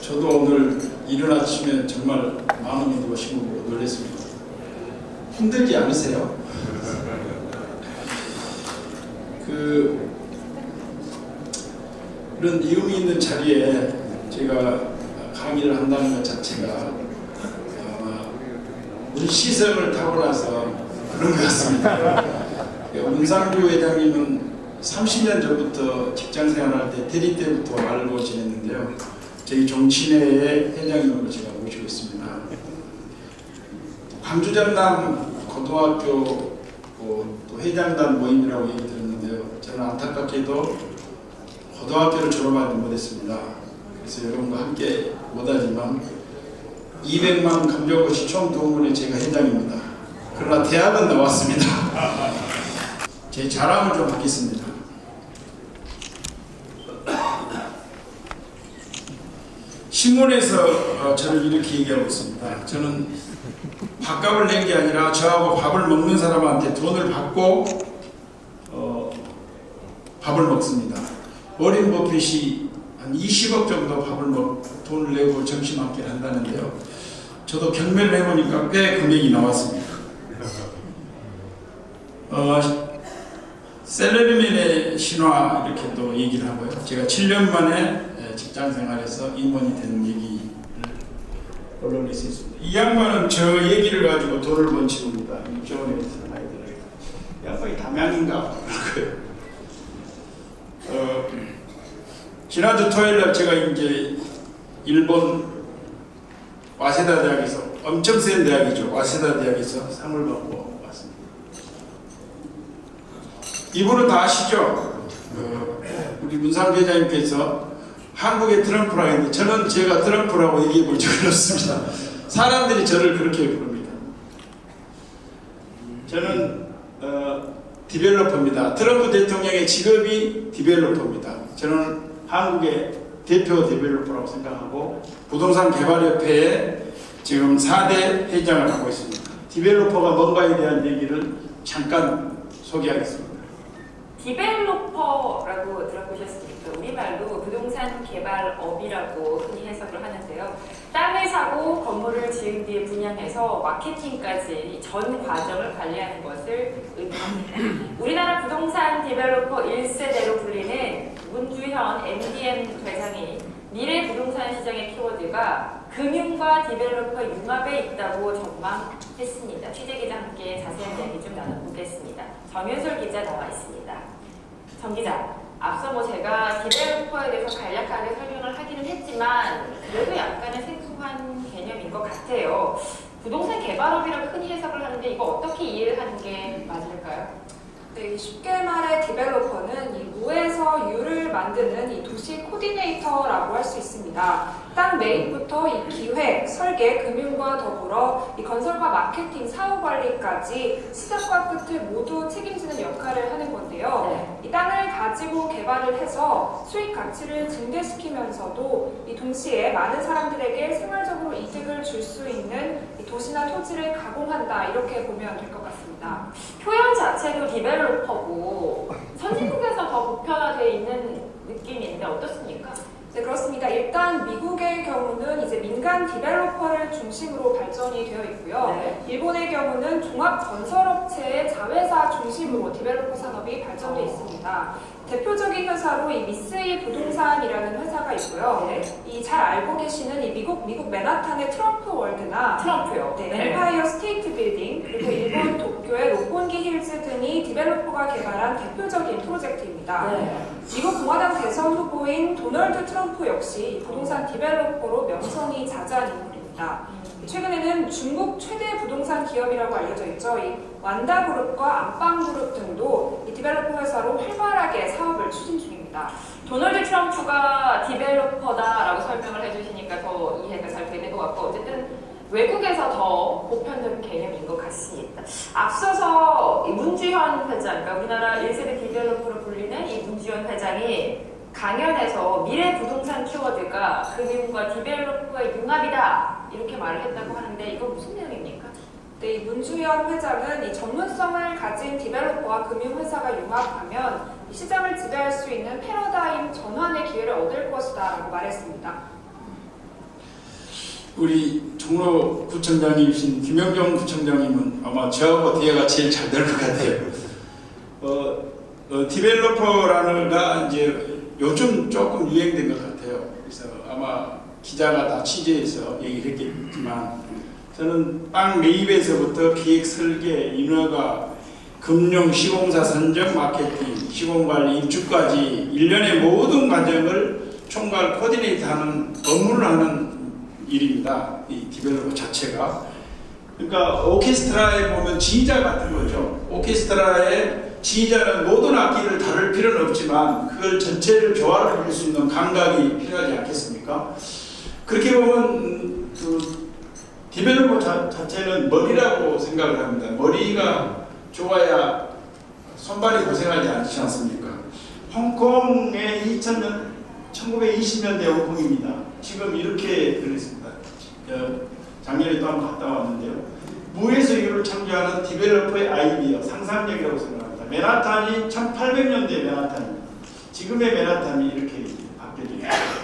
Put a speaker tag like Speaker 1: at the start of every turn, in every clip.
Speaker 1: 저도 오늘 이른 아침에 정말 마음이 놓으시고 놀랐습니다. 힘들지 않으세요? 이런 의미 있는 자리에 제가 강의를 한다는 것 자체가 아마 우리 시성을 타고나서 그런 것 같습니다. 문상규 회장님은 30년 전부터 직장 생활할 때 대리 때부터 알고 지냈는데요. 저희 종친회의 회장님으로 제가 모시고 있습니다. 광주전남 고등학교 또 회장단 모임이라고 얘기 들었는데요. 저는 안타깝게도 고등학교를 졸업하지 못했습니다. 그래서 여러분과 함께 못하지만 200만 감정고 시청 동문회 제가 회장입니다. 그러나 대학은 나왔습니다. 제 자랑을 좀 하겠습니다. 신문에서 저를 이렇게 얘기하고 있습니다. 저는 밥값을 낸 게 아니라 저하고 밥을 먹는 사람한테 돈을 받고 밥을 먹습니다. 워렌 버핏이 한 20억 정도 돈을 내고 점심 한 끼를 한다는데요. 저도 경매를 해보니까 꽤 금액이 나왔습니다. 셀러리맨의 신화 이렇게 또 얘기를 하고요. 제가 7년 만에 직장 생활에서 임원이 되는 얘기를 언론에 있습니다. 이 양반은 저 얘기를 가지고 돈을 번 친구입니다. 육정원에 있는 아이들. 양반이 담양인가? 지난주 토요일날 제가 이제 일본 와세다 대학에서 엄청 센 대학이죠. 와세다 대학에서 상을 받고 왔습니다. 이분은 다 아시죠? 우리 문상규 회장님께서 한국의 트럼프라고 했는데 저는 제가 트럼프라고 얘기해 본 적은 없습니다. 사람들이 저를 그렇게 부릅니다. 저는 디벨로퍼입니다. 트럼프 대통령의 직업이 디벨로퍼입니다. 저는 한국의 대표 디벨로퍼라고 생각하고 부동산 개발협회에 지금 4대 회장을 하고 있습니다. 디벨로퍼가 뭔가에 대한 얘기를 잠깐 소개하겠습니다.
Speaker 2: 디벨로퍼라고 들어보셨습니까? 우리말로 부동산 개발업이라고 흔히 해석을 하는데요. 땅을 사고 건물을 지은 뒤에 분양해서 마케팅까지 전 과정을 관리하는 것을 의미합니다. 우리나라 부동산 디벨로퍼 1세대로 불리는 문주현 MDM 회장이 미래 부동산 시장의 키워드가 금융과 디벨로퍼 융합에 있다고 전망했습니다. 취재기자 함께 자세한 이야기 좀 나눠보겠습니다. 정윤솔 기자 나와 있습니다. 정 기자, 앞서 제가 디벨로퍼에 대해서 간략하게 설명을 하기는 했지만 그래도 약간의 생소한 개념인 것 같아요. 부동산 개발업이라고 흔히 해석을 하는데 이거 어떻게 이해를 하는 게 맞을까요?
Speaker 3: 네, 쉽게 말해 디벨로퍼는 이 무에서 유를 만드는 이 도시 코디네이터라고 할 수 있습니다. 땅 매입부터 이 기획, 설계, 금융과 더불어 이 건설과 마케팅, 사후 관리까지 시작과 끝을 모두 책임지는 역할을 하는 건데요. 이 땅을 가지고 개발을 해서 수익 가치를 증대시키면서도 이 동시에 많은 사람들에게 생활적으로 이득을 줄 수 있는 이 도시나 토지를 가공한다, 이렇게 보면 될 것 같습니다.
Speaker 2: 표현 자체도 디벨로퍼고 선진국에서 더 보편화되어 있는 느낌이 있는데 어떻습니까?
Speaker 3: 네, 그렇습니다. 일단 미국의 경우는 이제 민간 디벨로퍼를 중심으로 발전이 되어 있고요.
Speaker 2: 네.
Speaker 3: 일본의 경우는 종합 건설업체의 자회사 중심으로 디벨로퍼 산업이 발전되어 있습니다. 대표적인 회사로 이 미쓰이 부동산이라는 회사가 있고요.
Speaker 2: 네.
Speaker 3: 이 잘 알고 계시는 이 미국 맨하탄의 트럼프 월드나
Speaker 2: 트럼프요.
Speaker 3: 네, 엠파이어 스테이트 빌딩, 그리고 일본 도쿄의 록본기 힐즈 등이 디벨로퍼가 개발한 대표적인 프로젝트입니다.
Speaker 2: 네.
Speaker 3: 미국 공화당 대선 후보인 도널드 트럼프 역시 부동산 디벨로퍼로 명성이 자자한 인물입니다. 최근에는 중국 최대 부동산 기업이라고 알려져 있죠. 이 완다그룹과 안방그룹 등도 이 디벨로퍼 회사로 활발하게 사업을 추진 중입니다.
Speaker 2: 도널드 트럼프가 디벨로퍼다라고 설명을 해주시니까 더 이해가 잘 되는 것 같고 어쨌든 외국에서 더 보편적인 개념인 것 같습니다. 앞서서 이 문주현 회장, 그러니까 우리나라 1세대 디벨로퍼로 불리는 이 문주현 회장이 강연에서 미래 부동산 키워드가 금융과 디벨로퍼의 융합이다 이렇게 말을 했다고 하는데 이거 무슨 내용입니까?
Speaker 3: 네, 이 문주현 회장은 이 전문성을 가진 디벨로퍼와 금융회사가 융합하면 이 시장을 지배할 수 있는 패러다임 전환의 기회를 얻을 것이다 라고 말했습니다.
Speaker 1: 우리 종로구청장이신 김영경 구청장님은 아마 저하고 대화가 제일 잘 될 것 같아요. 디벨로퍼라는 가 이제 요즘 조금 유행된 것 같아요. 그래서 아마 기자가 다 취재해서 얘기를 했겠지만 저는 빵 매입에서부터 기획 설계, 인허가, 금융, 시공사 선정, 마케팅, 시공관리, 입주까지 일련의 모든 과정을 총괄 코디네이트하는 업무를 하는 일입니다. 이 디벨로퍼 자체가. 그러니까 오케스트라에 보면 지휘자 같은 거죠. 오케스트라의 지휘자는 모든 악기를 다룰 필요는 없지만 그걸 전체를 조화를 이룰 수 있는 감각이 필요하지 않겠습니까? 그렇게 보면 그 디벨로퍼 자체는 머리라고 생각을 합니다. 머리가 좋아야 손발이 고생하지 않지 않습니까? 홍콩의 1920년대 홍콩입니다. 지금 이렇게 그랬습니다. 작년에 또 한번 갔다 왔는데요. 무에서 이유를 창조하는 디벨로퍼의 아이디어, 상상력이라고 생각합니다. 맨하탄이 1800년대 맨하탄입니다. 지금의 맨하탄이 이렇게 바뀌어져 있습니다.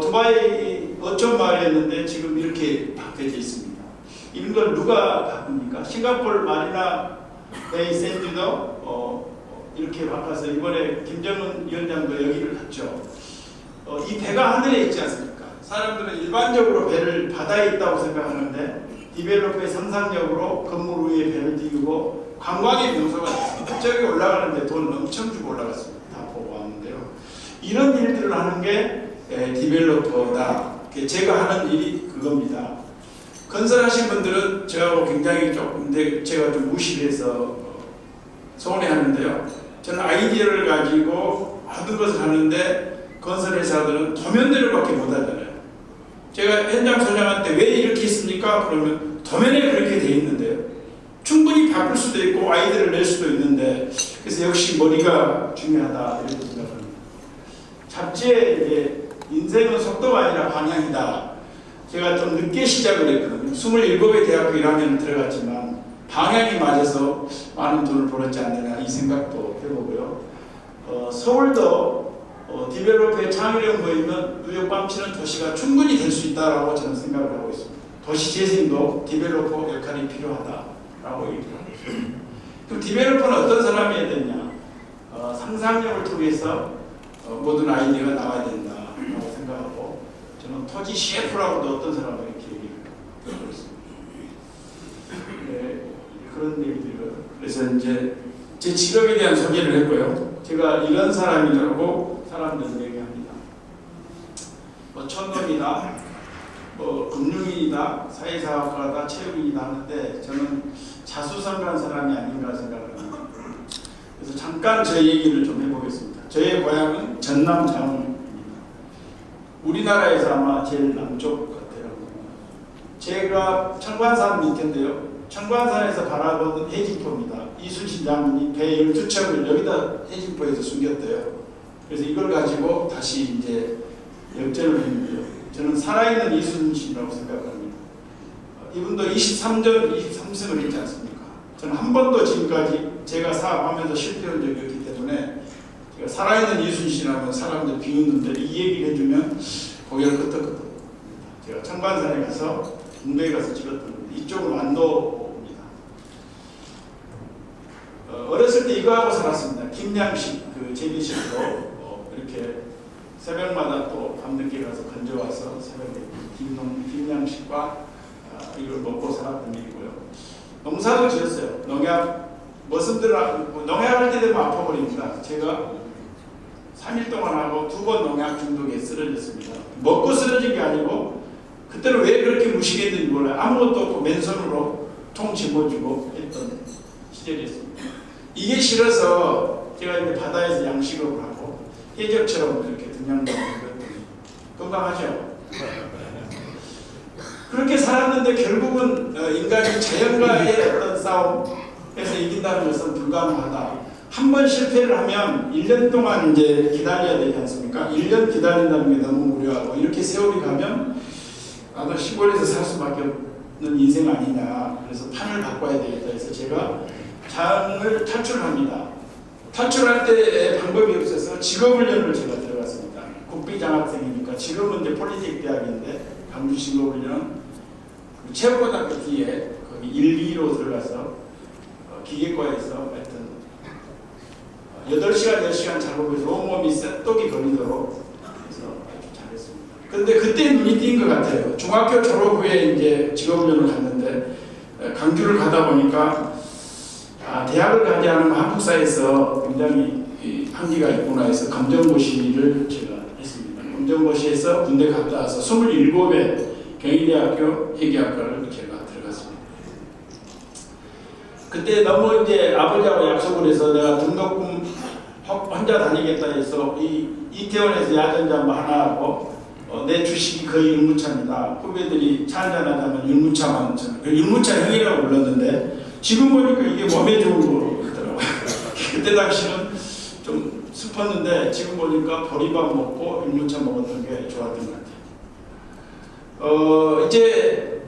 Speaker 1: 두바이 어촌 마을이었는데 지금 이렇게 바뀌어져 있습니다. 이런 걸 누가 바꿉니까? 싱가포르 마리나 베이 샌드도 이렇게 바꿔서 이번에 김정은 위원장도 여기를 갔죠. 이 배가 하늘에 있지 않습니까? 사람들은 일반적으로 배를 바다에 있다고 생각하는데 디벨로퍼의 상상력으로 건물 위에 배를 띄우고 관광의 명소가 됐습니다. 저기 올라가는데 돈 엄청 주고 올라갔습니다. 다 보고 왔는데요. 이런 일들을 하는 게 디벨로퍼다. 제가 하는 일이 그겁니다. 건설하신 분들은 저하고 굉장히 조금 제가 좀 무시해서 서운해하는데요. 저는 아이디어를 가지고 모든 것을 하는데 건설회사들은 도면대로밖에 못하잖아요. 제가 현장 소장한테 왜 이렇게 했습니까? 그러면 도면에 그렇게 돼 있는데요. 충분히 바꿀 수도 있고 아이디어를 낼 수도 있는데 그래서 역시 머리가 중요하다 이렇게 생각합니다. 잡지에 이제 인생은 속도가 아니라 방향이다. 제가 좀 늦게 시작을 했거든요. 27에 대학교 1학년 들어갔지만 방향이 맞아서 많은 돈을 벌었지 않느냐 이 생각도 해보고요. 서울도 디벨로퍼의 창의력 모이면 뉴욕 밤치는 도시가 충분히 될 수 있다라고 저는 생각을 하고 있습니다. 도시 재생도 디벨로퍼 역할이 필요하다라고 얘기하고 있습니다. 그럼 디벨로퍼는 어떤 사람이 해야 되냐? 상상력을 통해서 모든 아이디어가 나와야 된다라고 생각하고 저는 토지 CF라고도 어떤 사람을 이렇게 얘기를 하고 있습니다. 네, 그런 얘기들을 그래서 이제 제 직업에 대한 소개를 했고요. 제가 이런 사람이라고 사람들은 얘기합니다. 뭐 천문이다, 뭐 금융인이다, 사회사학과다, 체육인이다 하는데 저는 자수성가한 사람이 아닌가 생각을 합니다. 그래서 잠깐 제 얘기를 좀 해보겠습니다. 저의 고향은 전남 장흥입니다. 우리나라에서 아마 제일 남쪽 같아요. 제가 청관산 밑인데요. 청관산에서 바라보는 해진포입니다. 이순신 장군이 배 12척을 여기다 해진포에서 숨겼대요. 그래서 이걸 가지고 다시 이제 역전을 했는데요. 저는 살아있는 이순신이라고 생각합니다. 이분도 23승을 했지 않습니까? 저는 한 번도 지금까지 제가 사업하면서 실패한 적이 없기 때문에 제가 살아있는 이순신이라면 사람들 비웃는데 이 얘기를 해주면 고개를 끄덕끄덕. 제가 청관산에 가서 군대에 가서 찍었던 겁니다. 이쪽은 완도입니다. 어렸을 때 이거 하고 살았습니다. 김양식 그 재미식으로 이렇게 새벽마다 또 밤늦게 가서 건져와서 새벽에 김양식과 이걸 먹고 살았던 일이고요. 농사도 지었어요. 농약 농약할 때 되면 아파버립니다. 제가 3일 동안 하고 2번 농약 중독에 쓰러졌습니다. 먹고 쓰러진 게 아니고 그때는 왜 그렇게 무식했는지 몰라요. 아무것도 없고 맨손으로 통 집어주고 했던 시절이었습니다. 이게 싫어서 제가 이제 바다에서 양식업을 하고 해적처럼 이렇게 등량도 하고 건강하죠. 그렇게 살았는데 결국은 인간이 자연과의 어떤 싸움에서 이긴다는 것은 불가능하다. 한 번 실패를 하면 1년 동안 이제 기다려야 되지 않습니까? 1년 기다린다는 게 너무 무료하고 이렇게 세월이 가면 나도 시골에서 살 수밖에 없는 인생 아니냐. 그래서 판을 바꿔야 되겠다 해서 제가 장을 탈출합니다. 탈출할 때 방법이 없어서 직업훈련을 제가 들어갔습니다. 국비장학생이니까 지금은 이제 폴리텍 대학인데 강주 직업훈련 그 체육고등학교 뒤에 거기 1, 2로 들어가서 기계과에서 하여튼 8시간, 10시간 작업해서 온몸이 쇳독이 걸리도록 해서 아주 잘했습니다. 근데 그때 눈이 띈 것 같아요. 중학교 졸업 후에 이제 직업훈련을 갔는데 강주를 가다 보니까 대학을 가지 않으면 한국사에서 굉장히 한계가 있구나 해서 검정고시를 제가 했습니다. 검정고시에서 군대 갔다 와서 27회 경희대학교 회계학과를 제가 들어갔습니다. 그때 너무 이제 아버지하고 약속을 해서 내가 등록금 혼자 다니겠다 해서 이태원에서 야전잠바 하나 하고 내 주식이 거의 율무차입니다. 후배들이 차 한잔하자면 율무차만 그 율무차 형이라고 불렀는데 지금 보니까 이게 몸에 좋은 거더라고요. 그때 당시는 좀 슬펐는데 지금 보니까 보리밥 먹고 율무차 먹었던 게 좋았던 것 같아요. 이제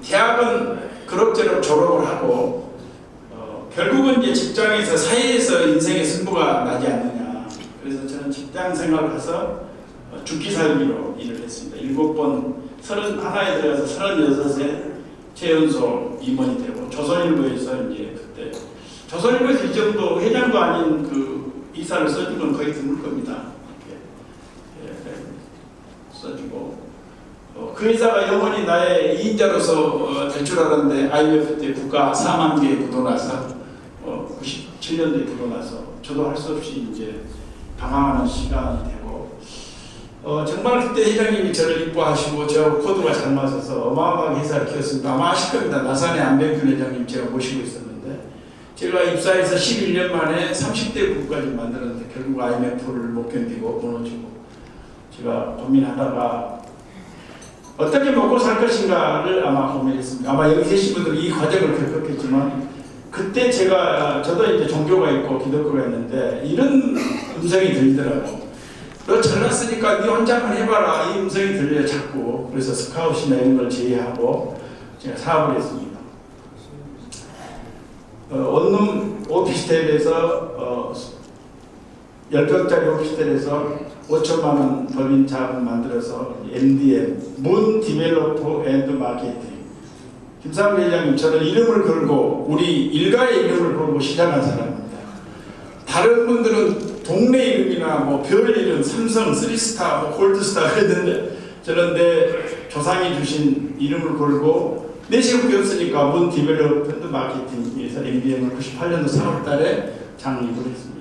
Speaker 1: 대학은 그럭저럭 졸업을 하고 결국은 이제 직장에서 사회에서 인생의 승부가 나지 않느냐. 그래서 저는 직장 생활을 해서 죽기 살기로 일을 했습니다. 7번 31에 들어가서 36에 최연소 임원이 되고 조선일보에서 이제 그때 조선일보에서 이 정도 회장도 아닌 그 이사를 써준 건 거의 드물 겁니다. 써주고 그 회사가 영원히 나의 2인자로서 될 줄 알았는데 IMF 때 국가 4만 개 부도나서 97년도에 부도나서 저도 할 수 없이 이제 방황하는 시간이 되고 정말 그때 회장님이 저를 이뻐하시고 저하고 코드가 잘 맞아서 어마어마하게 회사를 키웠습니다. 아마 아실 겁니다. 나산의 안병균 회장님 제가 모시고 있었는데 제가 입사해서 11년 만에 30대 국까지 만들었는데 결국 IMF를 못 견디고 무너지고 제가 고민하다가 어떻게 먹고 살 것인가를 아마 고민했습니다. 아마 여기 계신 분들은 이 과정을 겪었겠지만 그때 저도 이제 종교가 있고 기독교가 있는데 이런 음성이 들리더라고. 너 잘났으니까 네 혼자만 해봐라. 이 음성이 들려요 자꾸. 그래서 스카웃이나 이런 걸 제의하고 제가 사업을 했습니다. 원룸 오피스텔에서 10평짜리 오피스텔에서 5천만 원 법인 자금 만들어서 MDM, 문 디벨로퍼 앤드 마케팅. 김상배 회장님, 저는 이름을 걸고 우리 일가의 이름을 걸고 시작한 사람입니다. 다른 분들은 동네 이름이나 뭐 별 이름, 삼성, 쓰리스타, 뭐 골드스타 그랬는데 저는 내 조상이 주신 이름을 걸고 내세우기 없으니까 문 디벨로퍼 앤드 마케팅에서 MDM을 98년도 4월달에 창립을 했습니다.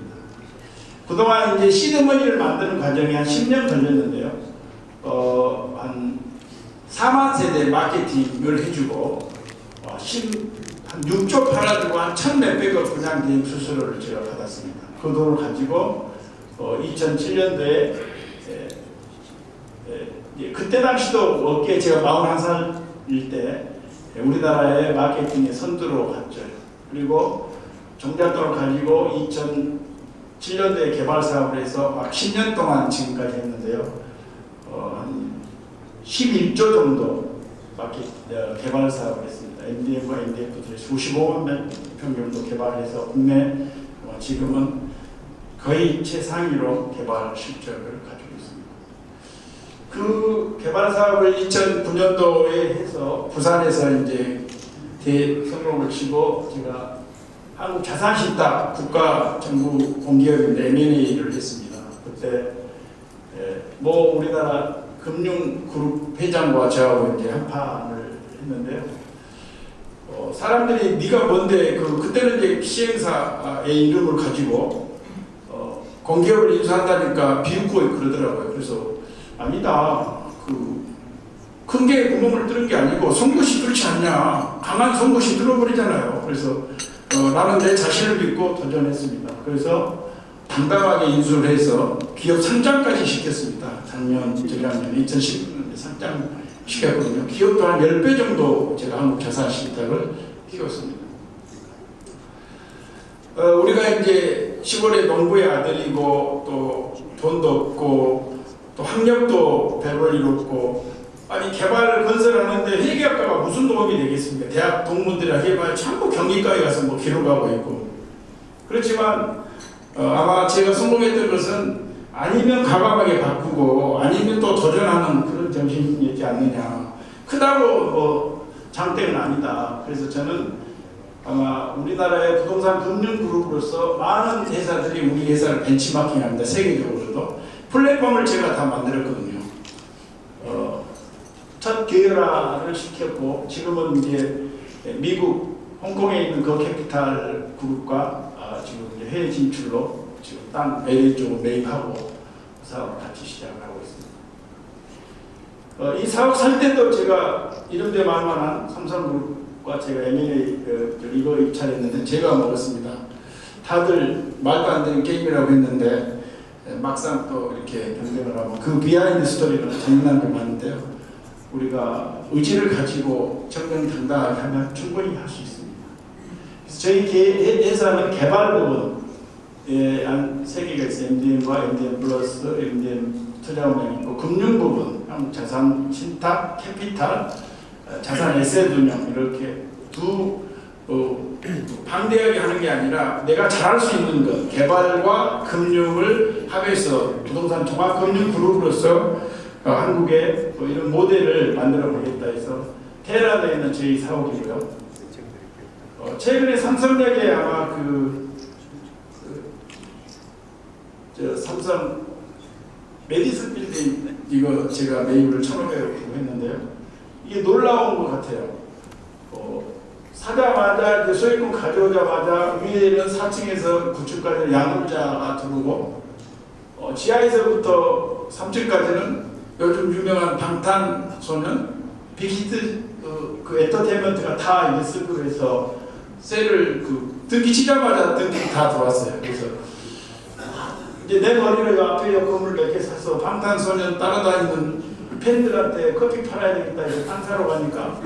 Speaker 1: 그동안 이제 시드머니를 만드는 과정이 한 10년 걸렸는데요. 한 4만 세대 마케팅을 해주고 한 6조 팔아주고 한 1,000몇백억 분양된 수수료를 제가 받았습니다. 그 돈을 가지고 2007년도에 그때 당시도 업계 제가 41살일 때 우리나라의 마케팅의 선두로 갔죠. 그리고 종잣돈을 가지고 2007년도에 개발 사업을 해서 막 10년 동안 지금까지 했는데요. 한 11조 정도 개발 사업을 했습니다. MDM과 MDF들이 95만 평 정도 개발해서 국내 지금은 거의 최상위로 개발 실적을 가지고 있습니다. 그 개발 사업을 2009년도에 해서 부산에서 이제 대성공을 치고 제가 한국 자산신탁 국가 정부 공기업인데 M&A를 했습니다. 그때 뭐 우리나라 금융그룹 회장과 저하고 이제 한판을 했는데요. 사람들이 네가 뭔데 그때는 이제 시행사의 이름을 가지고 공기업을 인수한다니까 비웃고 그러더라고요. 그래서 아니다. 큰 게 구멍을 뚫은 게 아니고 송곳이 뚫지 않냐. 강한 송곳이 뚫어버리잖아요. 그래서 나는 내 자신을 믿고 도전했습니다. 그래서 당당하게 인수를 해서 기업 상장까지 시켰습니다. 작년, 재작년 2010년에 상장시켰거든요. 기업도 한 10배 정도 제가 한국 자산신탁을 키웠습니다. 우리가 이제 시골의 농부의 아들이고 또 돈도 없고 또 학력도 배울 일 없고 아니 개발을 건설하는데 회계학과가 무슨 도움이 되겠습니까? 대학 동문들이랑 해봐야 전부 경기과에 가서 뭐 기록하고 있고 그렇지만 아마 제가 성공했던 것은 아니면 과감하게 바꾸고 아니면 또 도전하는 그런 정신이지 않느냐. 크다고 뭐 장땡은 아니다. 그래서 저는 아마 우리나라의 부동산 금융 그룹으로서 많은 회사들이 우리 회사를 벤치마킹합니다. 세계적으로도. 플랫폼을 제가 다 만들었거든요. 첫 계열화를 시켰고 지금은 이제 미국 홍콩에 있는 그 캐피탈 그룹과 지금 이제 해외 진출로 지금 땅 LA 쪽을 매입하고 사업을 같이 시작을 하고 있습니다. 이 사업 살 때도 제가 이런데 말만한 삼성그룹과 제가 M&A 이거 입찰했는데 제가 먹었습니다. 다들 말도 안 되는 게임이라고 했는데 막상 또 이렇게 경쟁을 하고 그 비하인드 스토리는 재미난 게 많은데요. 우리가 의지를 가지고 정정당당하게 하면 충분히 할 수 있습니다. 그래서 저희 회사는 개발 부분에 한 3개가 있어요. MDM과 MDM 플러스, MDM 투자운영 있고 금융 부분, 자산 신탁, 캐피탈, 자산 에셋 운영 이렇게 두 반대하게 하는 게 아니라 내가 잘할 수 있는 것, 개발과 금융을 합해서 부동산 종합금융 그룹으로서 한국에 이런 모델을 만들어 보겠다 해서 테헤란에 있는 저희 사옥이고요. 최근에 삼성역에 아마 삼성 메디슨 빌딩 이거 제가 매입을 1,500억 했는데요. 이게 놀라운 것 같아요. 사자마자 소유권 가져오자마자 위에는 4층에서 9층까지 양업자가 들어오고 지하에서부터 3층까지는 요즘 유명한 방탄소년 빅히트 그 엔터테인먼트가 다 이제 쓰고 해서 셀을 등기 치자마자 등기 다 들어왔어요. 그래서 이제 내 머리를 앞에 건물 몇 개 사서 방탄소년 따라다니는 팬들한테 커피 팔아야 되겠다 해서 빵 사러 가니까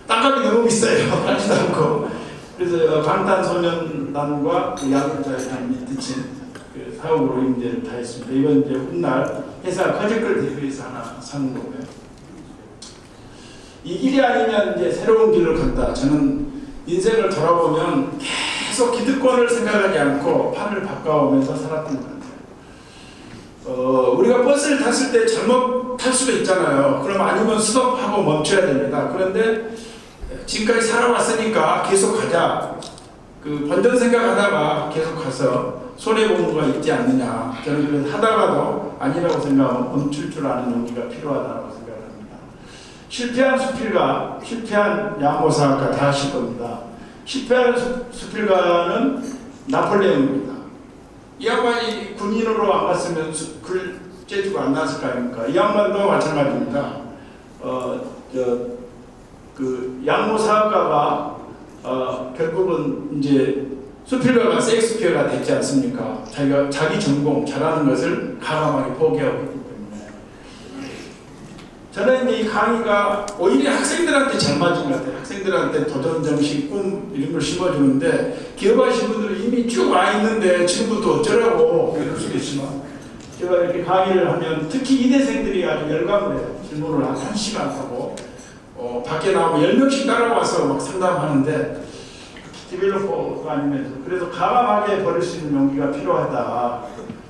Speaker 1: 땅값이 너무 비싸요. 팔지도 않고. 그래서 방탄소년단과 그 야구자에 밑으친 그 사업으로 임대를 다 했습니다. 이번 이제 훗날 회사가 커질 걸 대비해서 하나 사는 거고요. 이 길이 아니면 이제 새로운 길을 걷다. 저는 인생을 돌아보면 계속 기득권을 생각하지 않고 판을 바꿔오면서 살았던 것 같아요. 우리가 버스를 탔을 때 잘못 탈 수도 있잖아요. 그럼 아니면 스톱하고 멈춰야 됩니다. 그런데 지금까지 살아왔으니까 계속 가자. 번전 생각하다가 계속 가서 손해보는 거 있지 않느냐. 저는 그래서 하다가도 아니라고 생각하면 멈출 줄 아는 용기가 필요하다고 생각합니다. 실패한 수필가, 실패한 양모사학가 다 하실 겁니다. 실패한 수필가는 나폴레옹입니다. 이 양반이 군인으로 안 갔으면 글 재주가 안 났을 거 아닙니까? 이 양반도 마찬가지입니다. 양모사학가가 결국은 이제 수필가가 셰익스피어가 됐지 않습니까? 자기가 자기 전공 잘하는 것을 과감하게 포기하고 있기 때문에 저는 이 강의가 오히려 학생들한테 잘 맞은 것 같아요. 학생들한테 도전 정신, 꿈 이런 걸 심어주는데 기업하신 분들은 이미 쭉 와 있는데 지금부터 어쩌라고 그럴 수도 있지만 제가 이렇게 강의를 하면 특히 이대생들이 아주 열광을 해요. 질문을 한 1시간 하고 밖에 나오고 10명씩 따라와서 막 상담하는데 디벨로퍼가 아니면서 그래서 과감하게 버릴 수 있는 용기가 필요하다.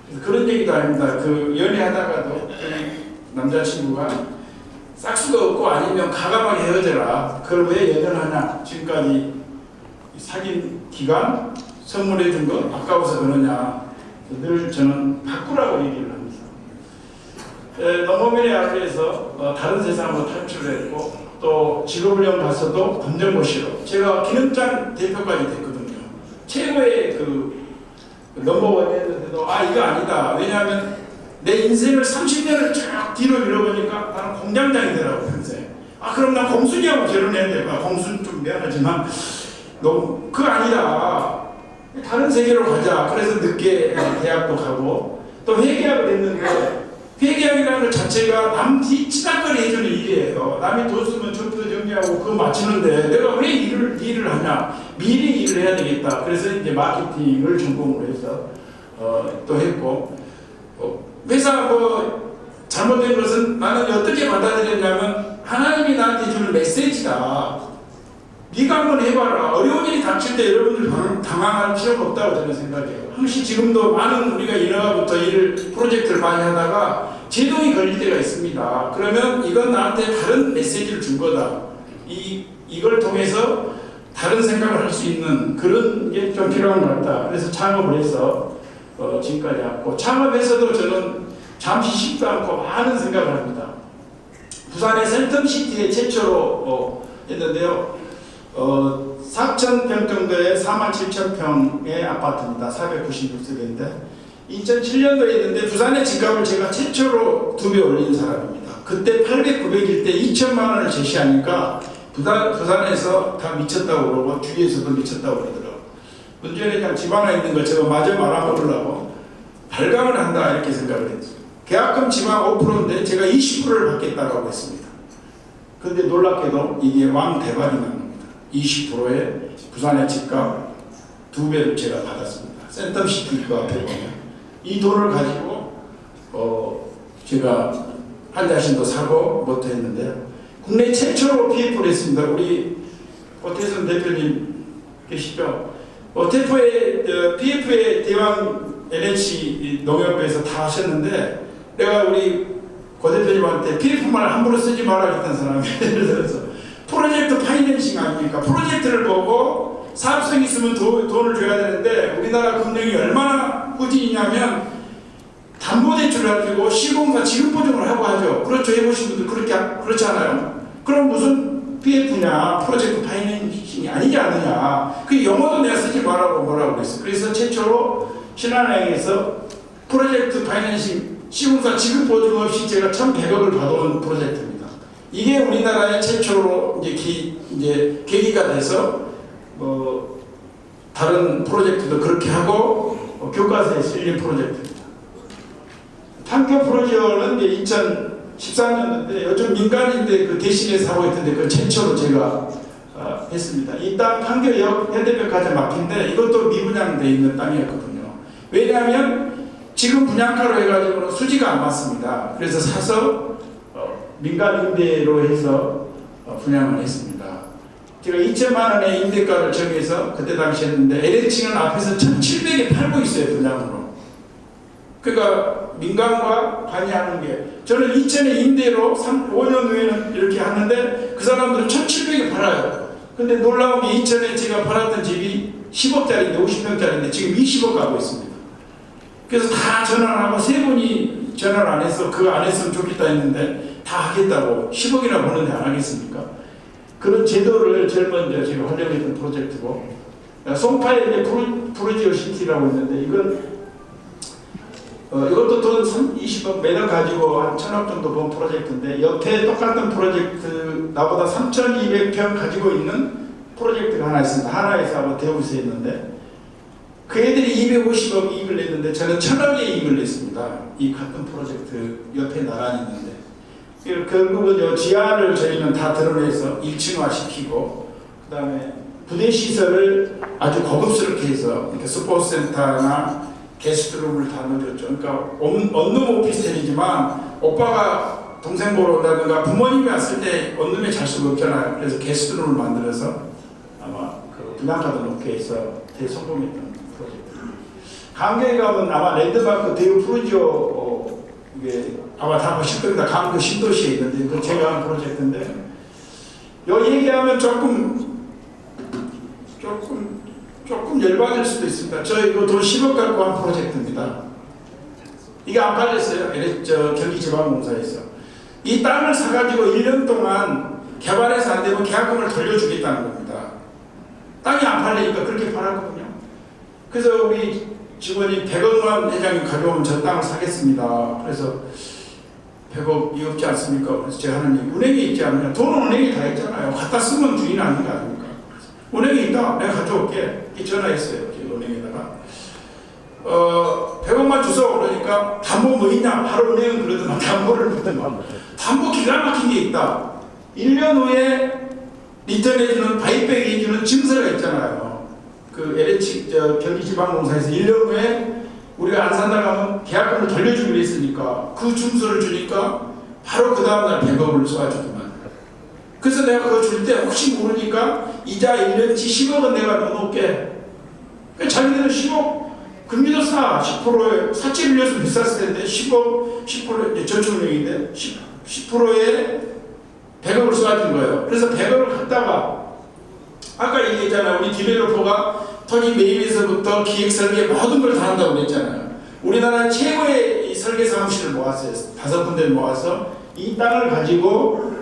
Speaker 1: 그래서 그런 얘기도 아닙니다. 연애하다가도 남자친구가 싹수가 없고 아니면 과감하게 헤어져라. 그걸 왜 연애를 하냐? 지금까지 사귄 기간, 선물해 준 거 아까워서 그러냐? 늘 저는 바꾸라고 얘기를 합니다. 넘어면의 아래에서 다른 세상으로 탈출을 했고 또 직업훈련 갔어도 검정고시로 제가 기능장 대표까지 됐거든요. 최고의 넘버원이었는데도 이거 아니다. 왜냐하면 내 인생을 30년을 쫙 뒤로 밀어보니까 나는 공장장이 되라고 평생. 그럼 난 공순이하고 결혼해야 돼. 공순 좀 미안하지만 너무 그거 아니다. 다른 세계로 가자. 그래서 늦게 대학도 가고 또 회계학을 했는데 회계학이라는 것 자체가 남 치닥거리 해주는 일이에요. 남이 돈 쓰면 전부 정리하고 그거 맞추는데 내가 왜 일을 하냐? 미리 일을 해야 되겠다. 그래서 이제 마케팅을 전공으로 해서 또 했고 회사 잘못된 것은 나는 어떻게 받아들였냐면 하나님이 나한테 주는 메시지다. 네가 한번 해봐라. 어려운 일이 닥칠 때 여러분들 당황할 필요가 없다고 저는 생각해요. 항시 지금도 많은 우리가 인허가부터 프로젝트를 많이 하다가 제동이 걸릴 때가 있습니다. 그러면 이건 나한테 다른 메시지를 준 거다. 이걸 통해서 다른 생각을 할 수 있는 그런 게 좀 필요한 것 같다. 그래서 창업을 해서 지금까지 왔고, 창업에서도 저는 잠시 쉽지 않고 많은 생각을 합니다. 부산의 센텀시티에 최초로 했는데요. 4,000평 정도의 47,000평의 아파트입니다. 496세대인데 2007년도에 했는데 부산의 집값을 제가 최초로 2배 올린 사람입니다. 그때 800, 900일 때 2천만 원을 제시하니까 부산에서 다 미쳤다고 그러고 주위에서도 미쳤다고 그러더라고요. 문재인회장 지방에 있는 거 제가 마저 말아먹으려고 발광을 한다 이렇게 생각을 했어요. 계약금 지방 5%인데 제가 20%를 받겠다고 했습니다. 그런데 놀랍게도 이게 왕대박이 난 겁니다. 20%의 부산의 집값 2배를 제가 받았습니다. 센텀시티 그 앞에 보면 이 돈을 가지고 제가 한 자신도 사고 뭐도 했는데요. 국내 최초로 PF를 했습니다. 우리 오태선 대표님 계시죠? PF의 대왕 LH 농협에서 다 하셨는데 내가 우리 고 대표님한테 PF만 함부로 쓰지 말아야겠다는 사람이에요. 그래서 프로젝트 파이낸싱 아닙니까? 프로젝트를 보고 사업성이 있으면 돈을 줘야 되는데 우리나라 금융이 얼마나 후진이냐면 담보대출을 가지고 시공사 지급보증을 하고 하죠. 그렇죠. 해보신 분들 그렇지 않아요? 그럼 무슨 PF냐? 프로젝트 파이낸싱이 아니지 않느냐? 그 영어도 내가 쓰지 말라고 뭐라고 그랬어요. 그래서 최초로 신한은행에서 프로젝트 파이낸싱 시공사 지급보증 없이 제가 1,100억을 받아온 프로젝트입니다. 이게 우리나라의 최초로 이제 계기가 돼서 다른 프로젝트도 그렇게 하고 교과서에 실린 프로젝트입니다. 판교 프로젝트는 이제 2013년도인데 요즘 민간인데 그 대신해서 하고 있던데 그 최초로 제가 했습니다. 이 땅 판교역 현대백화점 앞인데 이것도 미분양돼 있는 땅이었거든요. 왜냐하면 지금 분양가로 해가지고 수지가 안 맞습니다. 그래서 사서 민간 임대로 해서 분양을 했습니다. 제가 2천만 원의 임대가를 정해서 그때 당시 했는데 LH는 앞에서 1,700에 팔고 있어요. 분양으로. 그러니까 민간과 관여하는 게 저는 2천에 임대로 5년 후에는 이렇게 하는데 그 사람들은 1,700에 팔아요. 근데 놀라운 게 2천에 제가 팔았던 집이 10억짜리인데 50평짜리인데 지금 20억 가고 있습니다. 그래서 다 전화를 하고 세 분이 전화를 안 해서 그거 안 했으면 좋겠다 했는데 다 하겠다고 10억이나 버는데 안 하겠습니까? 그런 제도를 제일 먼저 제가 활용했던 프로젝트고 송파에 이제 프로지오 시티라고 있는데 이것도 돈 20억 매달 가지고 한 1,000억 정도 번 프로젝트인데 옆에 똑같은 프로젝트 나보다 3,200평 가지고 있는 프로젝트가 하나 있습니다. 하나에서 하고 대우에서 했는데 그 애들이 250억 이익을 냈는데 저는 1,000억의 이익을 냈습니다. 이 같은 프로젝트 옆에 나란히 있는데 결국은 지하를 저희는 다 드러내서 1층화 시키고 그 다음에 부대 시설을 아주 고급스럽게 해서 이렇게 스포츠센터나 게스트룸을 다 넣어줬죠. 그러니까 원룸 오피스텔이지만 오빠가 동생 보러 온다든가 부모님이 왔을 때 원룸에 잘 수가 없잖아요. 그래서 게스트룸을 만들어서 아마 그 분양가도 높게 해서 대성공했던 프로젝트. 강경에 가면 아마 랜드마크 대우 프로지오 이게 아마 다 보실 겁니다. 강교 신도시에 있는데 그 제가 한 프로젝트인데 요 얘기하면 조금 열받을 수도 있습니다. 저 이거 돈 10억 갖고 한 프로젝트입니다. 이게 안 팔렸어요. 경기지방공사에서 이 땅을 사가지고 1년 동안 개발해서 안 되면 계약금을 돌려주겠다는 겁니다. 땅이 안 팔리니까 그렇게 팔았거든요. 그래서 우리 직원이 100억만 회장님 가져오면 저 땅을 사겠습니다. 그래서 100억이 없지 않습니까? 그래서 제가 하는 얘기, 은행에 있지 않느냐? 돈은 은행에 다 있잖아요. 갖다 쓰면 주인 아닌 거 아닙니까? 은행에 있다. 내가 가져올게. 이렇게 전화했어요. 은행에다가 100억만 주소 그러니까 담보 뭐 있냐? 바로 은행은 그러더만 담보를 묻더만 담보 기가 막힌 게 있다. 1년 후에 리턴해주는 바이백 해주는 증서가 있잖아요. 그 LH 경기지방공사에서 1년 후에 우리가 안 산다 가면 계약금을 돌려주기로 했으니까 그 증서를 주니까 바로 그 다음날 100억을 쏘아주더만. 그래서 내가 그거 줄 때 혹시 모르니까 이자 1년치 10억은 내가 넣어놓을게. 자기들은 10억 금리도 싸. 10%에 사채 빌려서 비쌌을 텐데 10억 10%에 저축은행인데 10%에 100억을 쏘아준 거예요. 그래서 100억을 갖다가 아까 얘기했잖아요. 우리 디벨로퍼가 토지 매입에서부터 기획 설계 모든 걸 다 한다고 그랬잖아요. 우리나라 최고의 이 설계 사무실을 모았어요. 5군데를 모아서 이 땅을 가지고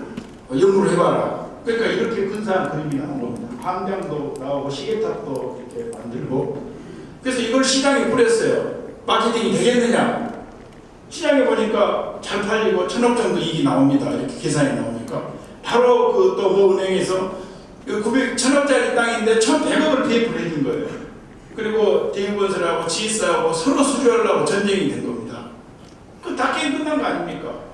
Speaker 1: 연구를 해봐라. 그러니까 이렇게 근사한 그림이 나온 겁니다. 광장도 나오고 시계탑도 이렇게 만들고. 그래서 이걸 시장에 뿌렸어요. 마케팅이 되겠느냐? 시장에 보니까 잘 팔리고 1,000억 정도 이익이 나옵니다. 이렇게 계산이 나오니까 바로 그 또 뭐 은행에서 1,000억짜리 땅인데 1,100억을 PF를 해준 거예요. 그리고 대우건설하고 GS하고 서로 수주하려고 전쟁이 된 겁니다. 그 다 게임 끝난 거 아닙니까?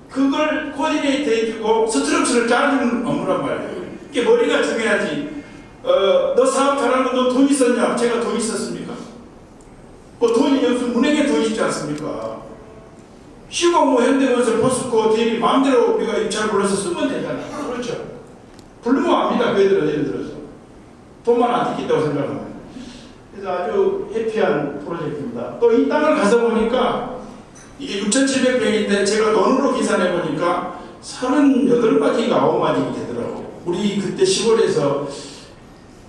Speaker 1: 그걸 코디네이트 해주고 스트럭처를 짜주는 업무란 말이에요. 이게 머리가 중요하지. 너 사업 잘하면 너 돈 있었냐? 제가 돈 있었습니까? 뭐 돈이 없으면 은행에 돈 있지 않습니까? 시고 뭐 현대건설, 포스코, 대리 마음대로 우리가 입찰 불러서 쓰면 되잖아. 그렇죠? 부르면 압니다. 그 애들은 예를 들어서 돈만 안 뜯긴다고 생각하면. 그래서 아주 해피한 프로젝트입니다. 또 이 땅을 가서 보니까 이게 6,700평인데 제가 돈으로 계산해 보니까 38마디가 9마디가 되더라고. 우리 그때 시골에서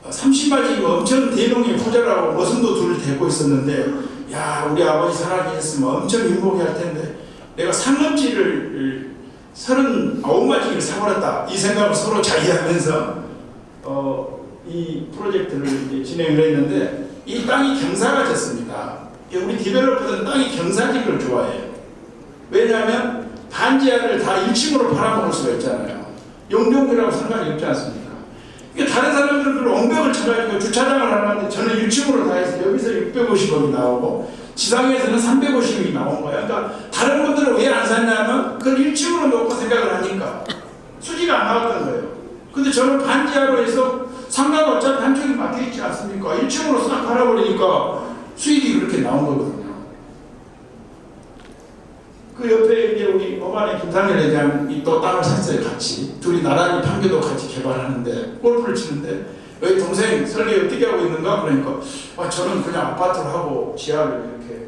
Speaker 1: 30마디가 엄청 대농에 포자라고 머슴도 둘을 데리고 있었는데, 야 우리 아버지 살아계셨으면 엄청 행복해 할 텐데 내가 상업지를 39마디를 사버렸다 이 생각을 서로 자기하면서 이 프로젝트를 이제 진행을 했는데, 이 땅이 경사가 졌습니다. 우리 디벨로퍼들은 땅이 경사진 걸 좋아해요. 왜냐하면 반지하를 다 1층으로 팔아먹을 수가 있잖아요. 용적이라고 상관이 없지 않습니까? 다른 사람들은 그 옹벽을 쳐가지고 주차장을 하는데 저는 1층으로 다 해서 여기서 650억이 나오고 지상에서는 350억이 나온 거예요. 그러니까 다른 분들은 왜 안 샀냐면 그걸 1층으로 놓고 생각을 하니까 수지가 안 나왔던 거예요. 근데 저는 반지하로 해서 상가가 어차피 한쪽이 막혀있지 않습니까? 1층으로 싹 팔아버리니까 수익이 그렇게 나온 거거든요. 그 옆에 이제 우리 오만의 김상일 회장이 또 땅을 샀어요. 같이 둘이 나란히 판교도 같이 개발하는데 골프를 치는데 왜 동생 설계 어떻게 하고 있는가? 그러니까 저는 그냥 아파트를 하고 지하를 이렇게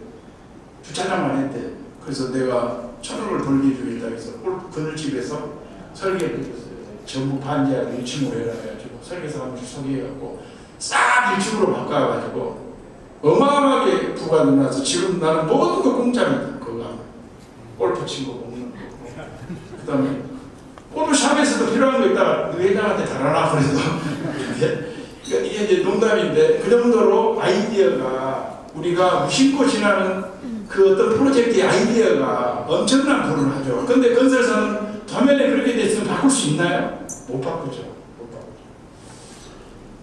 Speaker 1: 주차장만 했대. 그래서 내가 1,000억을 돌려주겠다 해서 골프 그늘집에서 설계를 해줬어요. 전부 반지하를 1층으로 해놔가지고 설계사무실 소개해갖고 싹 1층으로 바꿔가지고 어마어마하게 부가 늘어나서 지금 나는 모든 거 공짜입니다. 그거 골프 친구 먹는 거. 그 다음에 골프샵에서도 필요한 거 있다가 그 회장한테 달아나 그래도 그러니까 이게 이제 농담인데 그 정도로 아이디어가 우리가 무심코 지나는 그 어떤 프로젝트의 아이디어가 엄청난 불을 하죠. 근데 건설사는 도면에 그렇게 됐으면 바꿀 수 있나요? 못 바꾸죠. 못 바꾸죠.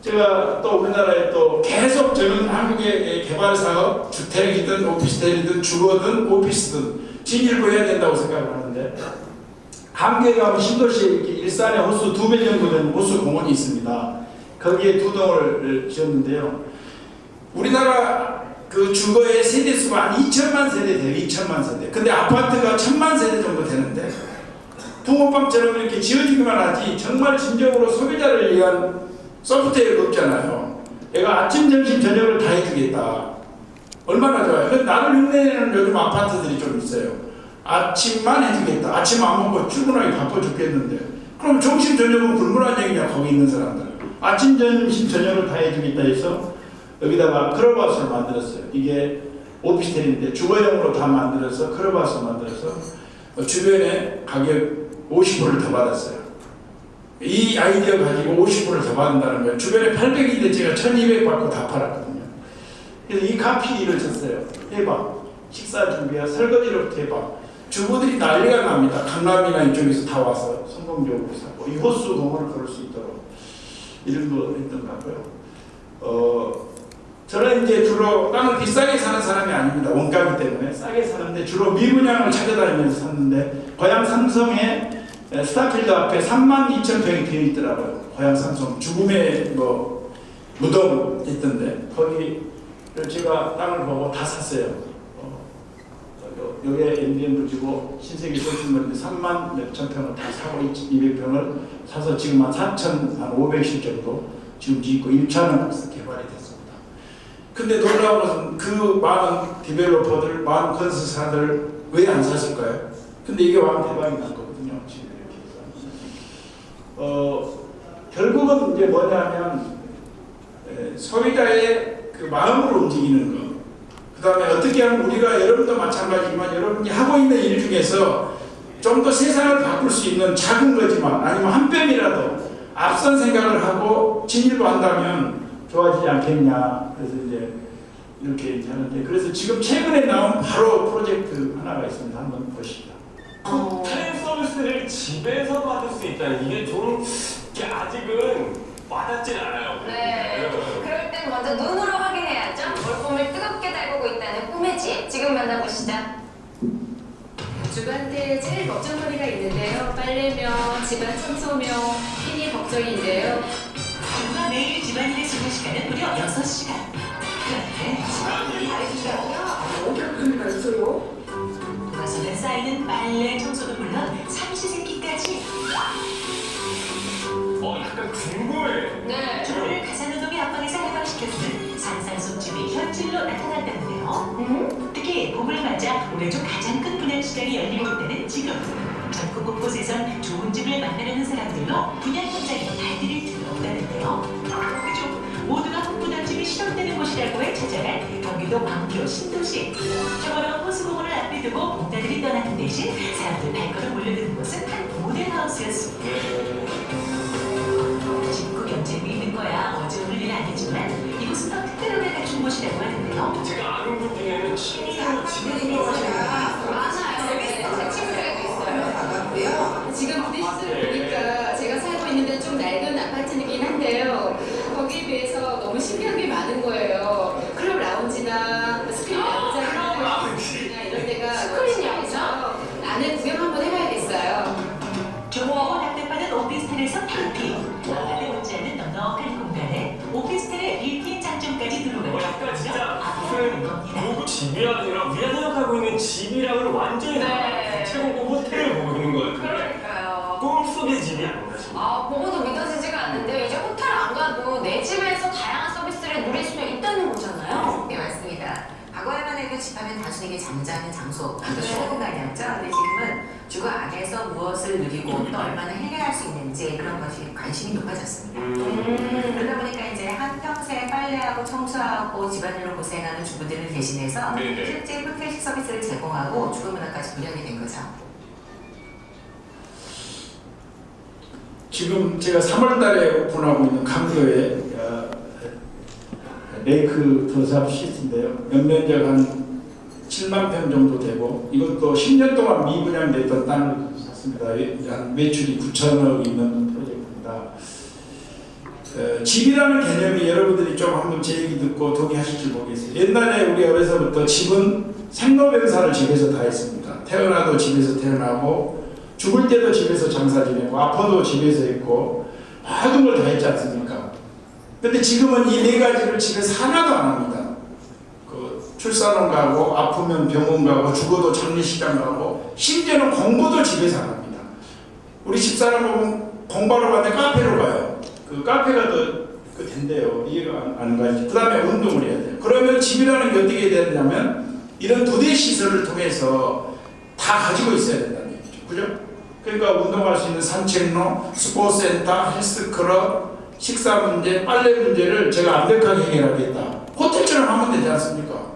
Speaker 1: 제가 또 우리나라에 또 계속 저는 한국의 개발 사업, 주택이든 오피스텔이든 주거든 오피스든 진일보해야 된다고 생각을 하는데, 함교에 가면 신도시에 이렇게 일산에 호수 2배 정도 되는 호수 공원이 있습니다. 거기에 2동을 지었는데요. 우리나라 그 주거의 세대수가 한 2천만 세대 돼요. 2천만 세대. 근데 아파트가 1,000만 세대 정도 되는데 붕어빵처럼 이렇게 지어지기만 하지 정말 진정으로 소비자를 위한 소프트웨어가 없잖아요. 내가 아침, 점심, 저녁을 다 해주겠다. 얼마나 좋아요. 근데 나를 흉내내는 요즘 아파트들이 좀 있어요. 아침만 해주겠다. 아침 안 먹고 출근하기 바빠 죽겠는데 그럼 점심, 저녁은 불문한 얘기냐 거기 있는 사람들. 아침, 점심, 저녁을 다 해주겠다 해서 여기다가 크로바스를 만들었어요. 이게 오피스텔인데 주거용으로 다 만들어서 크로바스 만들어서 주변에 가격 50%를 더 받았어요. 이 아이디어 가지고 50%를 더 받는다는 거예요. 주변에 800인데 제가 1200 받고 다 팔았거든요. 그래서 이 카피를 쳤어요. 해봐. 식사 준비야. 설거지로부터 해봐. 주부들이 난리가 납니다. 강남이나 이쪽에서 다 와서 성공적으로 사고 이 호수 공원을 걸을 수 있도록 이런 거 했던 것 같고요. 저는 이제 주로 땅을 비싸게 사는 사람이 아닙니다. 원가기 때문에 싸게 사는데 주로 미분양을 찾아다니면서 샀는데 고향 삼성에 스타필드 앞에 32,000평이 되어 있더라고요. 고향 삼성 죽음의 뭐 무덤 있던데 거기 제가 땅을 보고 다 샀어요.
Speaker 4: 여기에 MBN 붙이고 신세계 쇼핑몰인데 3만 몇천 평을 다 사고 200평을 사서 지금 한 4,500실 정도 지금 짓고 1차는 벌써 개발이 됐습니다.
Speaker 1: 근데 놀라운 것은 그 많은 디벨로퍼들, 많은 건설사들 왜 안 샀을까요? 근데 이게 왕 대박이 난 거거든요. 지금 이렇게 해서. 결국은 이제 뭐냐면 소비자의 그 마음으로 움직이는 거. 그 다음에 어떻게 하면 우리가 여러분도 마찬가지지만 여러분이 하고 있는 일 중에서 좀 더 세상을 바꿀 수 있는 작은 거지만 아니면 한 뼘이라도 앞선 생각을 하고 진일보 한다면 좋아지지 않겠냐. 그래서 이제 이렇게 이제 하는데 그래서 지금 최근에 나온 바로 프로젝트 하나가 있습니다. 한번 보시죠.
Speaker 5: 타임 서비스를 집에서 받을 수 있다는 이게 좀 이게 아직은 와닿질 않아요.
Speaker 6: 네. 그럴 땐 먼저 눈으로 확인해야죠. 물품을 뜨겁게 달구고 있다는 꿈의 집. 지금 만나보시죠.
Speaker 7: 주부한테 제일 걱정거리가 있는데요. 빨래며 집안 청소며 끼니 걱정인데요.
Speaker 8: 정말 매일 집안일에 쓰는 시간은 무려 6시간. 그런데
Speaker 5: 집안일이
Speaker 3: 어떻게 있어요?
Speaker 8: 도화선에 쌓이는 빨래, 청소도 물론 삼시세끼까지
Speaker 5: 약간 궁금해.
Speaker 6: 네.
Speaker 8: 주부를 가사노동의 압박에서 해방시켜주는 산산소집이 현실로 나타났다는데요. 특히 봄을 맞아 올해 중 가장 큰 분양 시장이 열리고 있다는 지금 전국 곳곳에선 좋은 집을 만나려는 사람들로 분양 현장에 발길을 들어온다는데요. 그중 모두가 꿈꾸던 집이 실현되는 곳이라고 해 찾아간 경기도 광교 신도시. 저번에 호수공원을 앞에 두고 공자들이 떠나는 대신 사람들 발걸음 몰려드는 곳은 한 모델하우스였습니다. 집구 경쟁이 있는 거야 어려울 일 아니지만 이곳은 더 특별함을 갖춘 곳이라고 하는데요.
Speaker 5: 제가 아는 분 중에는 취미로 집을 구경하시는
Speaker 6: 많아요. 제 친구들도 있어요.
Speaker 7: 지금 부대시설을 보니까 제가 살고 있는데 좀 낡은 아파트이긴 한데요. 거기에 비해서 너무 신기한 게 많은 거예요. 클럽 라운지나 스크린 야구장이나 이런 데가
Speaker 6: 스크린 야구장?
Speaker 7: 나는 구경 한번 해봐야겠어요.
Speaker 8: 조용하고 답답하는 오피스텔에서 뷰티 아파트 못지않은 넉넉한 공간에 오피스텔의 빌트인 장점까지 들어가는
Speaker 5: 약간 진짜
Speaker 8: 아파트라는 겁니다.
Speaker 5: 무슨 집이 아니라 우리가 생각하고 있는 집이랑은 완전히
Speaker 6: 네.
Speaker 5: 최고급 호텔을 보고 있는 것 같은데
Speaker 6: 그러니까요.
Speaker 5: 꿈속의 집이 아닌가 싶어요.
Speaker 6: 보고도 믿어지지가 않는데요. 이제 호텔 안 가도 내 집에서 다양한 서비스를 누릴 수 있다는 거잖아요.
Speaker 9: 네, 맞습니다. 과거에만 해도 집하면 단순히 잠자는 장소, 쉬는 공간이었죠. 근데 지금은 주거 안에서 무엇을 누리고 또 얼마나 해결할 수 있는지 그런 것이 관심이 높아졌습니다. 그러다 보니까 이제 한평생 빨래하고 청소하고 집안일로 고생하는 주부들을 대신해서
Speaker 5: 네네.
Speaker 9: 실제 호텔식 서비스를 제공하고 주거 문화까지 구현이 된 거죠.
Speaker 1: 지금 제가 3월 달에 오픈하고 있는 강도에 레이크 더샵 시티인데요. 연면적 한 7만 평 정도 되고 이것도 10년 동안 미분양됐던 땅을 샀습니다. 한 매출이 9천억 있는 프로젝트입니다. 집이라는 개념이 여러분들이 좀 한번 제 얘기 듣고 동의하실지 모르겠어요. 옛날에 우리 어려서부터 집은 생로병사를 집에서 다 했습니다. 태어나도 집에서 태어나고 죽을 때도 집에서 장사 지내고 아파도 집에서 있고 모든 걸 다 했지 않습니까? 근데 지금은 이 네 가지를 집에서 하나도 안 합니다. 출산원 가고 아프면 병원 가고 죽어도 장례식장 가고 심지어는 공부도 집에서 안 합니다. 우리 집사람 보면 공부하러 가는데 카페로 가요. 그 카페가 더 된대요. 이해가 안 가지. 그 다음에 운동을 해야 돼요. 그러면 집이라는 게 어떻게 해야 되냐면 이런 2대 시설을 통해서 다 가지고 있어야 된다는 얘기죠. 그죠? 그러니까 운동할 수 있는 산책로, 스포츠센터, 헬스클럽, 식사 문제, 빨래 문제를 제가 완벽하게 해결하겠다. 호텔처럼 하면 되지 않습니까?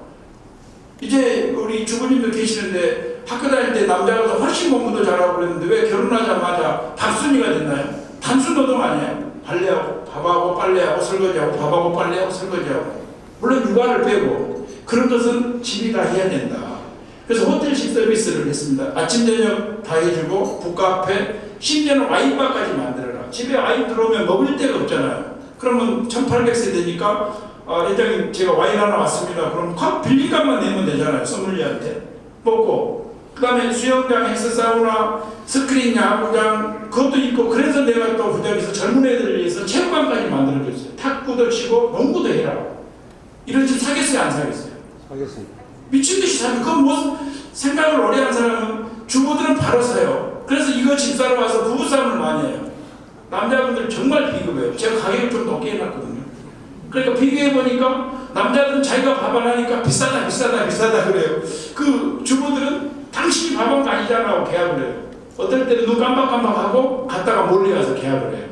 Speaker 1: 이제 우리 주부님도 계시는데 학교 다닐 때 남자가 더 훨씬 공부도 잘하고 그랬는데 왜 결혼하자마자 밥순이가 됐나요? 단순 노동 아니에요? 빨래하고 밥하고 빨래하고 설거지하고 밥하고 빨래하고 설거지하고 물론 육아를 빼고 그런 것은 집이 다 해야 된다. 그래서 호텔식 서비스를 했습니다. 아침 저녁 다 해주고 북카페 심지어는 와인바까지 만들어라. 집에 와인 들어오면 먹을 데가 없잖아요. 그러면 1800세대니까 회장님 제가 와인 하나 왔습니다. 그럼 컵 빌리값만 내면 되잖아요. 소믈리한테 먹고 그 다음에 수영장, 헬스사우나, 스크린 야구장 그것도 있고 그래서 내가 또 부작에서 젊은 애들을 위해서 체육관까지 만들어줬어요. 탁구도 치고 농구도 해라. 이런 집 사겠어요? 안 사겠어요?
Speaker 4: 하겠습니다.
Speaker 1: 미친듯이 사면 그건 뭐 생각을 오래 한 사람은 주부들은 바로 사요. 그래서 이거 집 사러 와서 부부싸움을 많이 해요. 남자분들 정말 비겁해요. 제가 가격을 좀 높게 해놨거든요. 그러니까 비교해보니까 남자들은 자기가 밥을 하니까 비싸다 비싸다 비싸다 그래요. 그 주부들은 당신이 밥한 거 아니잖아 하고 계약을 해요. 어떨 때는 눈 깜박깜박하고 갔다가 몰래 가서 계약을 해요.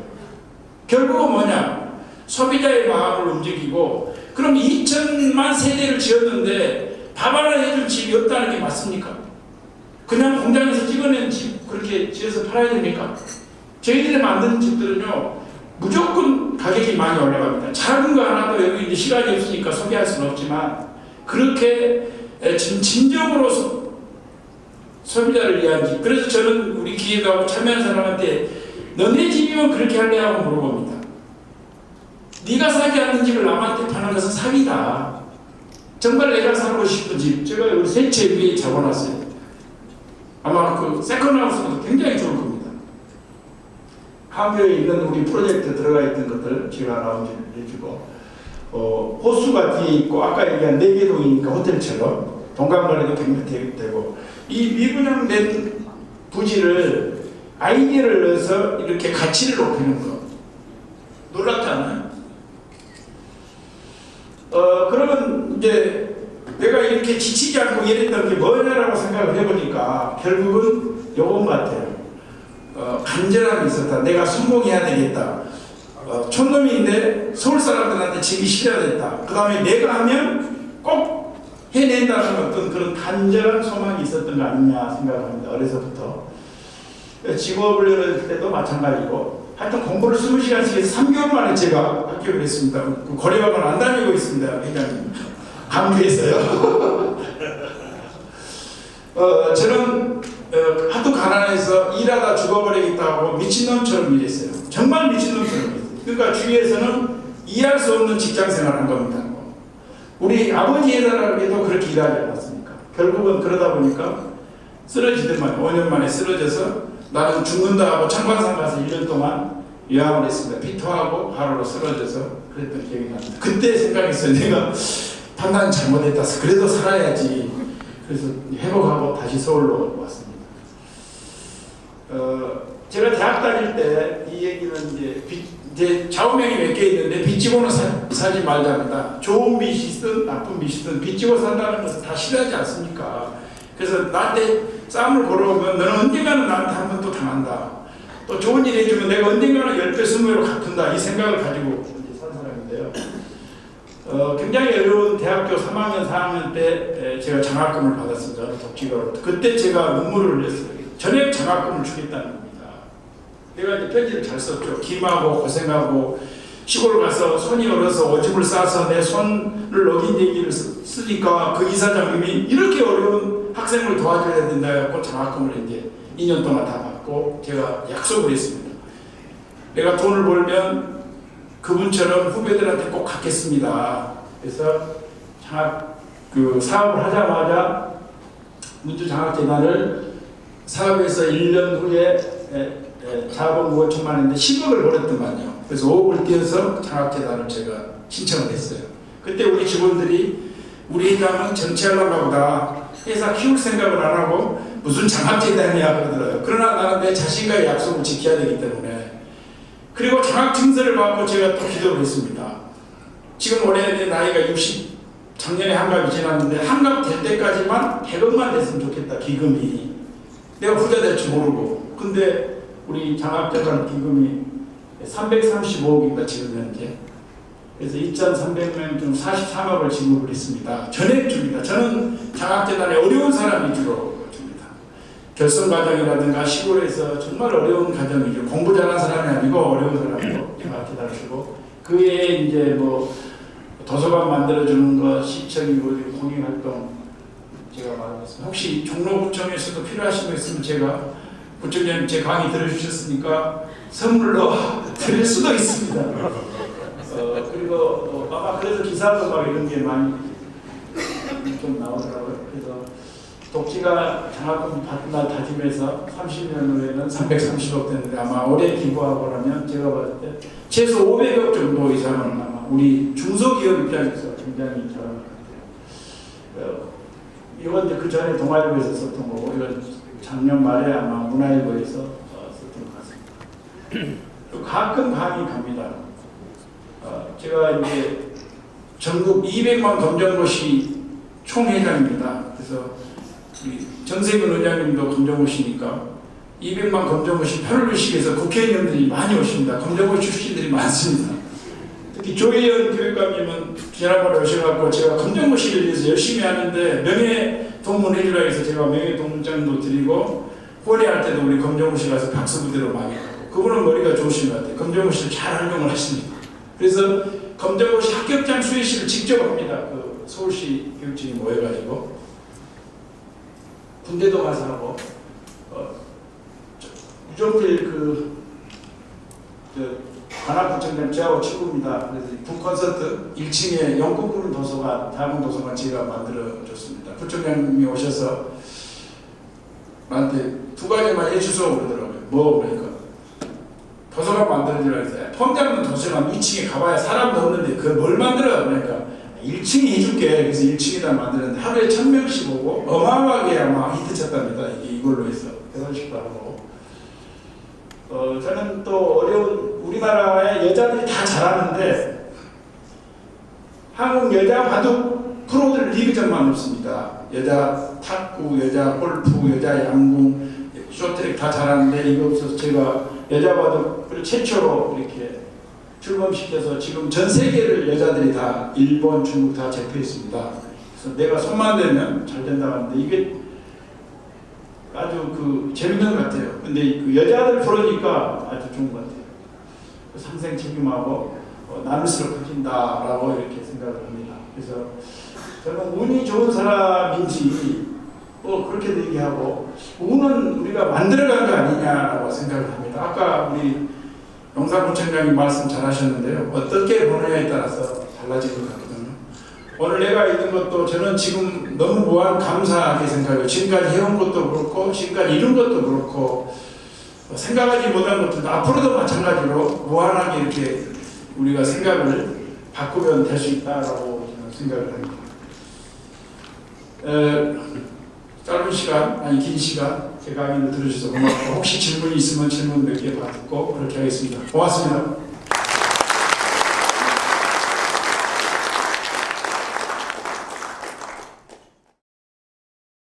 Speaker 1: 결국은 뭐냐? 소비자의 마음을 움직이고 그럼 2천만 세대를 지었는데 밥 하나 해줄 집이 없다는 게 맞습니까? 그냥 공장에서 찍어낸 집 그렇게 지어서 팔아야 됩니까? 저희들이 만드는 집들은요 무조건 가격이 많이 올라갑니다. 작은 거 하나도 여기 이제 시간이 없으니까 소개할 수는 없지만 그렇게 진정으로 소비자를 위한 집. 그래서 저는 우리 기획하고 참여한 사람한테 너네 집이면 그렇게 할래 하고 물어봅니다. 네가 사지 않는 집을 남한테 파는 것은 사기다. 정말 내가 살고 싶은 집 제가 여기 세 채 위에 잡아놨어요. 아마 그 세컨하우스도 굉장히 좋을 겁니다. 함교에 있는 우리 프로젝트에 들어가 있던 것들 제가 라운지를 해주고 호수가 뒤에 있고 아까 얘기한 4개 동이니까 호텔처럼 동강거리도 되고 이 미분양된 부지를 아이디어를 넣어서 이렇게 가치를 높이는 거 놀랍지 않나요? 그러면 이제 내가 이렇게 지치지 않고 이랬던 게 뭐냐라고 생각을 해보니까 결국은 요건 같아요. 간절함이 있었다. 내가 성공해야 되겠다. 촌놈인데 서울 사람들한테 지기 싫어야겠다. 그 다음에 내가 하면 꼭 해낸다는 어떤 그런 간절한 소망이 있었던 거 아니냐 생각합니다. 어려서부터. 직업을 열을 때도 마찬가지고 하여튼 공부를 20시간씩 해서 3개월 만에 제가 합격을 했습니다. 그 고려학원 안 다니고 있습니다. 회장님. 강주에서요. 저는 하도 가난해서 일하다 죽어버리겠다고 미친놈처럼 일했어요. 정말 미친놈처럼 일했어요. 그러니까 주위에서는 이해할 수 없는 직장생활을 한 겁니다. 우리 아버지 예전에도 그렇게 일하지 않았습니까? 결국은 그러다 보니까 쓰러지더만 5년 만에 쓰러져서 나는 죽는다 하고 창관상 가서 1년 동안 요양을 했습니다. 피토하고 하루로 쓰러져서 그랬던 기억이 납니다. 그때 생각했어요. 내가 판단이 잘못했다. 그래도 살아야지. 그래서 회복하고 다시 서울로 왔습니다. 제가 대학 다닐 때 이 얘기는 이제 좌우명이 몇 개 있는데 빚지고는 살지 말자입니다. 좋은 빚이든 나쁜 빚이든 빚지고 산다는 것은 다 싫어하지 않습니까? 그래서 나한테 싸움을 걸어오면 너는 언젠가는 나한테 한 번 또 당한다. 또 좋은 일 해주면 내가 언젠가는 10배, 20배로 갚는다. 이 생각을 가지고 이제 산 사람인데요. 굉장히 어려운 대학교 3학년, 4학년 때 제가 장학금을 받았습니다. 독지가로. 그때 제가 눈물을 흘렸어요. 전액 장학금을 주겠다는 겁니다. 내가 이제 편지를 잘 썼죠. 김하고 고생하고 시골 가서 손이 얼어서 오줌을 싸서 내 손을 녹인 얘기를 쓰니까 그 이사장님이 이렇게 어려운 학생을 도와줘야 된다 해갖고 장학금을 이제 2년 동안 다 받고 제가 약속을 했습니다. 내가 돈을 벌면 그분처럼 후배들한테 꼭 갚겠습니다. 그래서 사업을 하자마자 문주장학재단을 사업에서 1년 후에 자본 5천만 원인데 10억을 벌었더만요. 그래서 5억을 띄어서 장학재단을 제가 신청을 했어요. 그때 우리 직원들이 우리 회장은 정치하려고 보다 회사 키울 생각을 안 하고 무슨 장학재단이야 그러더라고요. 그러나 나는 내 자신과의 약속을 지켜야 되기 때문에 그리고 장학 증서를 받고 제가 또 기도를 했습니다. 지금 올해 내 나이가 60, 작년에 한갑이 지났는데 한갑 될 때까지만 100억만 됐으면 좋겠다. 기금이. 내가 부자 될 줄 모르고. 근데 우리 장학재단 기금이 335억입니다. 지금 현재. 그래서 2,300명 중 43억을 지급을 했습니다. 전액 줍니다. 저는 장학재단에 어려운 사람이 주로 줍니다. 결선 과정이라든가 시골에서 정말 어려운 과정이죠. 공부 잘하는 사람이 아니고 어려운 사람이고 장학재단을 주고 그 외에 이제 뭐 도서관 만들어주는 거, 시청이고 공익활동 제가 말했습니다. 혹시 종로구청에서도 필요하신 거 있으면 제가 구청장님 제 강의 들어주셨으니까 선물로 드릴 수도 있습니다. 그리고 아마 그래서 기사도 막 이런 게 많이 좀 나오더라고요. 그래서 독지가 장학금 받은 날 다짐해서 30년 후에는 330억 됐는데 아마 올해 기부하고 나면 제가 봤을 때 최소 500억 정도 이상은 아마 우리 중소기업 입장에서 굉장히 잘할 것 같아요.
Speaker 4: 이건 이제 그 전에 동아일보에서 썼던 거고, 이건 작년 말에 아마 문화일보에서 썼던 것 같습니다. 가끔 강의 갑니다. 제가 이제 전국 200만 검정고시 총회장입니다. 그래서 우리 정세균 의장님도 검정고시니까 200만 검정고시 편을의식에서 국회의원들이 많이 오십니다. 검정고시 출신들이 많습니다. 특히 조혜연 교육감님은 지난번에 오셔갖고 제가 검정고시를 위해서 열심히 하는데 명예동문 해주라 해서 제가 명예동문장도 드리고 후원회할 때도 우리 검정고시 가서 박수부대로 많이 하고, 그분은 머리가 좋으신 것 같아요. 검정고시를 잘 활용을 하십니다. 그래서 검정고시 합격장 수여식을 직접 합니다. 그 서울시 교육청이 모여가지고 군대도 가서 하고, 우정필 관악구청장 저하고 친구입니다. 그래서 북콘서트 1층에 영국 부른 도서관, 작은 도서관 제가 만들어줬습니다. 부총장님이 오셔서 나한테 두 가지만 해주소 그러더라고요. 뭐 그러니까 도서관 만들어주라 해서 통장은 도서관 2층에 가봐야 사람도 없는데 그걸 뭘 만들어? 그러니까 1층에 해줄게. 그래서 1층에다 만드는데 하루에 1000명씩 오고 어마어마하게 아마 히트 쳤답니다. 이걸로 해서 결혼식도 하고. 저는 또 어려운 우리나라의 여자들이 다 잘하는데 한국 여자 바둑 프로들 리그전만 없습니다. 여자 탁구, 여자 골프, 여자 양궁, 쇼트랙 다 잘하는데 이거 없어서 제가 여자 바둑 최초로 이렇게 출범시켜서 지금 전 세계를 여자들이 다 일본, 중국 다 제패했습니다. 그래서 내가 손만 대면 잘 된다고 하는데 이게 아주 재밌는 것 같아요. 근데 그 여자들 프로니까 아주 좋은 것 같아요. 상생 책임하고 나눌수록 커진다라고 이렇게 생각을 합니다. 그래서 저는 운이 좋은 사람인지 그렇게도 얘기하고, 운은 우리가 만들어간 거 아니냐라고 생각을 합니다. 아까 우리 영사부총장님 말씀 잘 하셨는데요. 어떻게 보느냐에 따라서 달라질 것 같거든요. 오늘 내가 있는 것도 저는 지금 너무 무한 감사하게 생각해요. 지금까지 해온 것도 그렇고 지금까지 이룬 것도 그렇고 생각하지 못한 것들도 앞으로도 마찬가지로 무한하게 이렇게 우리가 생각을 바꾸면 될 수 있다라고 저는 생각을 합니다. 짧은 시간, 아니 긴 시간 제 강의를 들으셔서 고맙고, 혹시 질문이 있으면 질문 몇 개 받고 그렇게 하겠습니다. 고맙습니다.